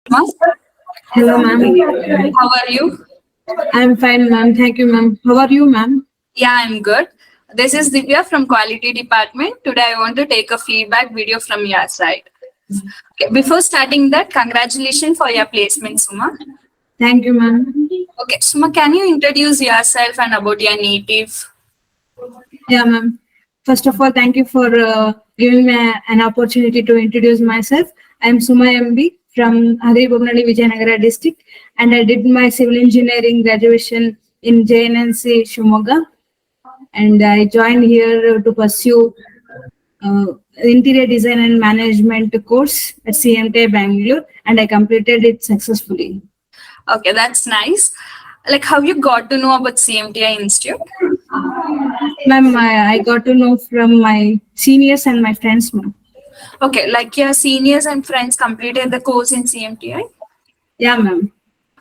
Ma'am, Hello, ma'am. how are you? I'm fine, ma'am. Thank you, ma'am. How are you, ma'am? Yeah, I'm good. This is Divya from Quality Department. Today I want to take a feedback video from your side. Okay, before starting that, congratulations for your placement, Suma. Thank you, ma'am. Okay, Suma, can you introduce yourself and about your native? Yeah, ma'am. First of all, thank you for giving me an opportunity to introduce myself. I'm Suma MB from Agri Bhumnali Vijayanagara district, and I did my civil engineering graduation in JNNCE Shivamogga, and I joined here to pursue uh, interior design and management course at CMTI Bangalore, and I completed it successfully. Okay, that's nice. Like, how you got to know about CMTI Institute? Ma'am, I got to know from my seniors and my friends, ma'am. Okay, like your seniors and friends completed the course in CMTI? Yeah, ma'am.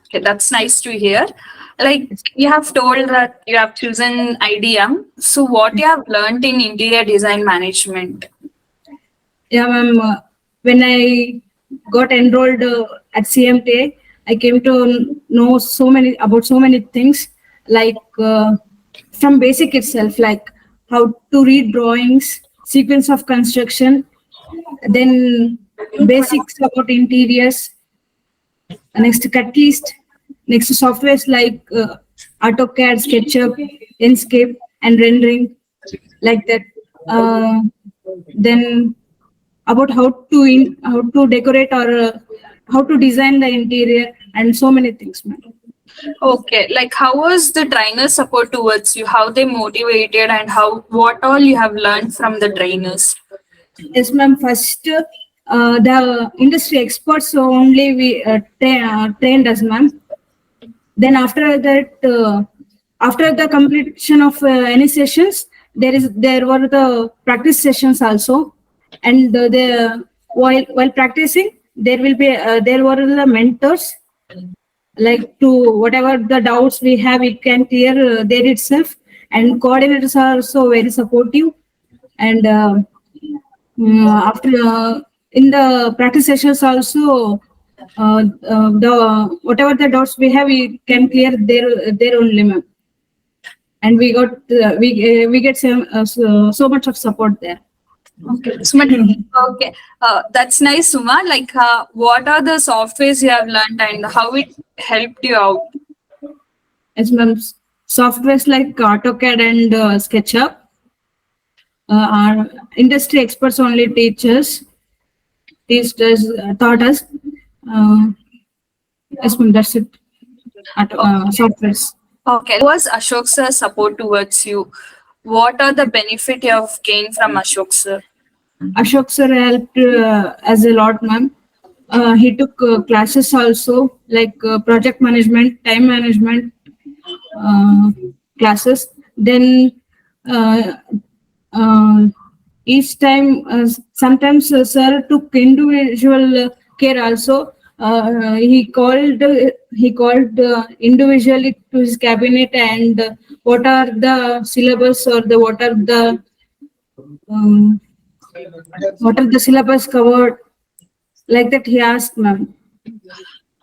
Okay, that's nice to hear. Like you have told that you have chosen IDM. So what you have learned in interior design management? Yeah, ma'am. When I got enrolled at CMTA, I came to know so many things, like from basic itself, like how to read drawings, sequence of construction, then basics about interiors, next cut list, next softwares like AutoCAD, SketchUp, Inkscape, and rendering, like that. Uh, then about how to decorate or how to design the interior and so many things, ma'am. Okay, like how was the trainer support towards you? How they motivated and how what all you have learned from the trainers? Yes, ma'am. First, the industry experts only we trained us, ma'am. Then after that, after the completion of any sessions, there were the practice sessions also, and the while practicing, there were the mentors, like to whatever the doubts we have, it can clear there itself, and coordinators are also very supportive, and after in the practice sessions also, the whatever the doubts we have, we can clear their own limit, and we get so much of support there. Okay, Suma, okay, that's nice, Suma. Like, what are the softwares you have learned and how it helped you out? As ma'am, softwares like AutoCAD and SketchUp are industry experts only teachers taught us. Uh, yes, ma'am, that's it. Softwares. Okay, was Ashok sir support towards you? What are the benefit you have gained from Ashok sir? Ashok sir helped as a lot, ma'am. He took classes also, like project management, time management uh, classes. Then uh, uh, each time, sometimes sir took individual care also. He called individually to his cabinet, and what are the syllabus, or the um, what are the syllabus covered, like that he asked, ma'am.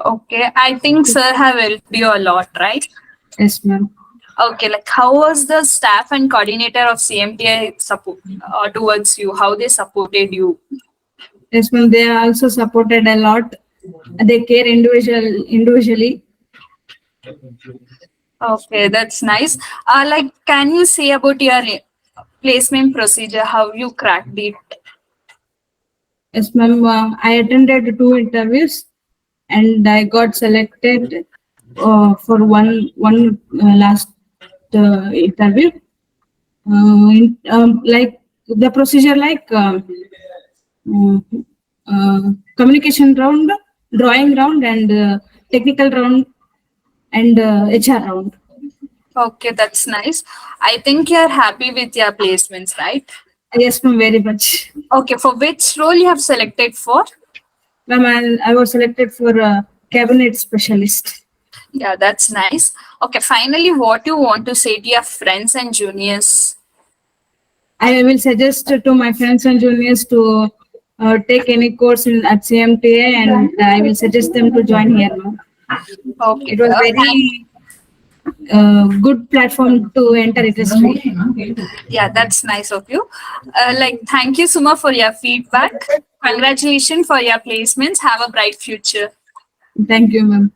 Okay, I think sir have helped you a lot, right? Yes, ma'am. Okay, like how was the staff and coordinator of CMTI support towards you? How they supported you? Yes, ma'am. They are also supported a lot. They care individually. Okay, that's nice. Like, can you say about your placement procedure? How you cracked it? Yes, ma'am. I attended two interviews, and I got selected for one last interview. Like the procedure, like um, communication round, drawing round, and technical round, and HR round. Okay, that's nice. I think you're happy with your placements, right? Yes, ma'am, very much. Okay, for which role you have selected for? Ma'am, I was selected for a cabinet specialist. Yeah, that's nice. Okay, finally, what you want to say to your friends and juniors? I will suggest to my friends and juniors to take any course at CMTI, and I will suggest them to join here, ma'am. Okay. It was very good platform to enter industry. Yeah, that's nice of you. Thank you, Suma, for your feedback. Congratulations for your placements. Have a bright future. Thank you, ma'am.